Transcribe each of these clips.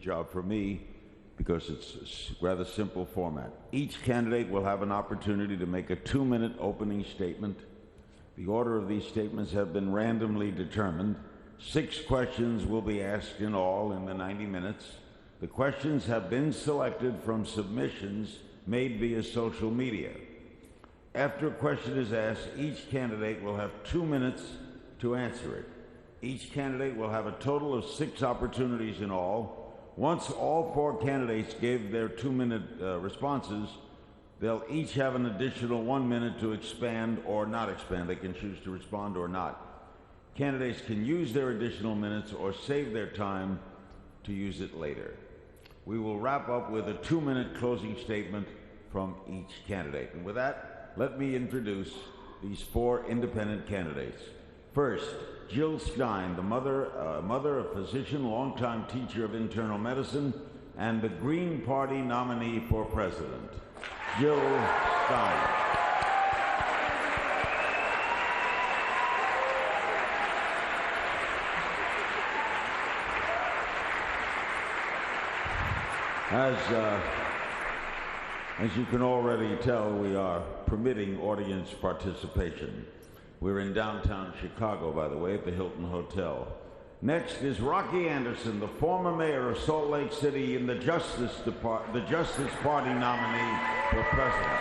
job for me because it's a rather simple format. Each candidate will have an opportunity to make a 2-minute opening statement. The order of these statements have been randomly determined. 6 questions will be asked in all in the 90 minutes. The questions have been selected from submissions made via social media. After a question is asked, each candidate will have 2 minutes to answer it. Each candidate will have a total of 6 opportunities in all. Once all 4 candidates gave their 2-minute responses, they'll each have an additional 1 minute to expand or not expand. They can choose to respond or not. Candidates can use their additional minutes or save their time to use it later. We will wrap up with a 2-minute closing statement from each candidate. And with that, let me introduce these 4 independent candidates. First, Jill Stein, the mother, a physician, longtime teacher of internal medicine, and the Green Party nominee for president. Jill Stein. As you can already tell, we are permitting audience participation. We're in downtown Chicago, by the way, at the Hilton Hotel. Next is Rocky Anderson, the former mayor of Salt Lake City and the Justice Party nominee for president.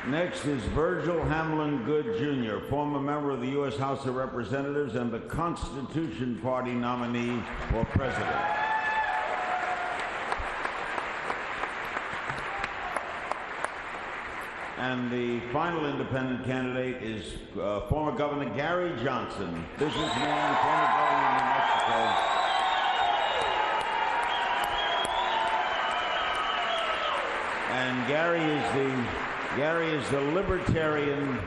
Next is Virgil Hamlin Good Jr., former member of the U.S. House of Representatives and the Constitution Party nominee for president. And the final independent candidate is former Governor Gary Johnson, businessman, former governor of New Mexico. And Gary is the Libertarian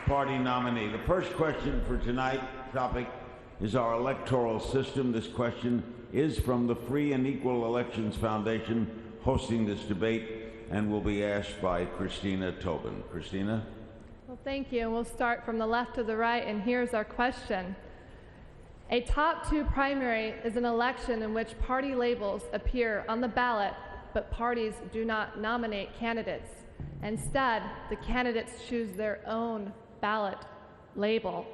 Party nominee. The first question for tonight's topic is our electoral system. This question is from the Free and Equal Elections Foundation, hosting this debate, and will be asked by Christina Tobin. Christina? Well, thank you. We'll start from the left to the right, and here's our question. A top 2 primary is an election in which party labels appear on the ballot, but parties do not nominate candidates. Instead, the candidates choose their own ballot label.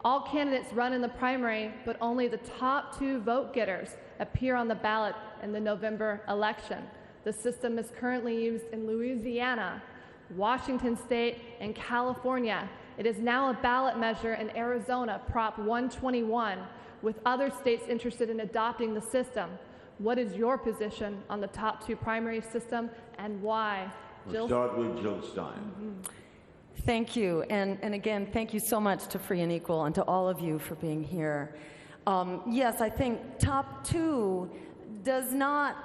All candidates run in the primary, but only the top 2 vote getters appear on the ballot in the November election. The system is currently used in Louisiana, Washington State, and California. It is now a ballot measure in Arizona, Prop 121, with other states interested in adopting the system. What is your position on the top 2 primary system, and why? We'll start with Jill Stein. Thank you, and again, thank you so much to Free and Equal and to all of you for being here. Yes, I think top 2 does not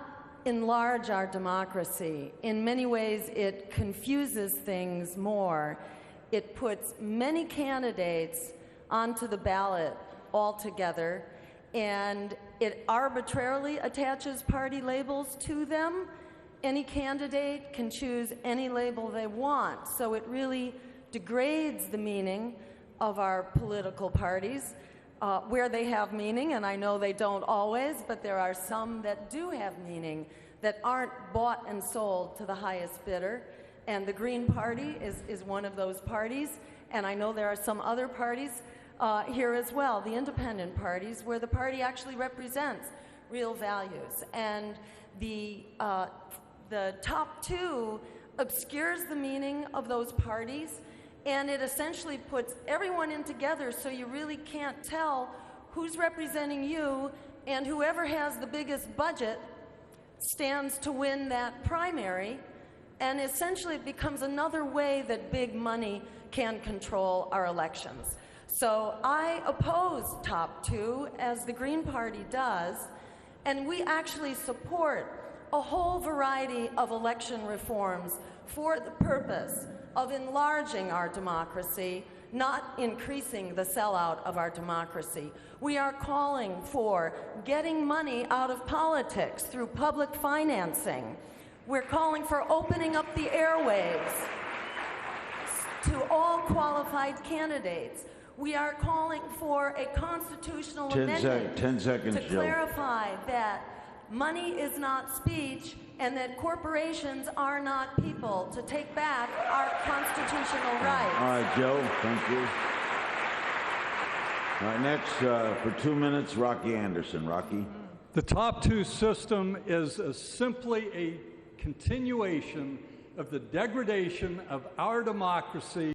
enlarge our democracy. In many ways, it confuses things more. It puts many candidates onto the ballot altogether, and it arbitrarily attaches party labels to them. Any candidate can choose any label they want, so it really degrades the meaning of our political parties where they have meaning, and I know they don't always, but there are some that do have meaning that aren't bought and sold to the highest bidder, and the Green Party is one of those parties, and I know there are some other parties here as well, the independent parties, where the party actually represents real values, and the top 2 obscures the meaning of those parties, and it essentially puts everyone in together so you really can't tell who's representing you, and whoever has the biggest budget stands to win that primary, and essentially it becomes another way that big money can control our elections. So I oppose top 2, as the Green Party does, and we actually support a whole variety of election reforms for the purpose of enlarging our democracy, not increasing the sellout of our democracy. We are calling for getting money out of politics through public financing. We're calling for opening up the airwaves to all qualified candidates. We are calling for a constitutional 10 amendment 10 seconds, to Joe. clarify that money is not speech and that corporations are not people, to take back our constitutional rights. All right, Joe, thank you. All right, next, for 2 minutes, Rocky Anderson. Rocky? The top two system is simply a continuation of the degradation of our democracy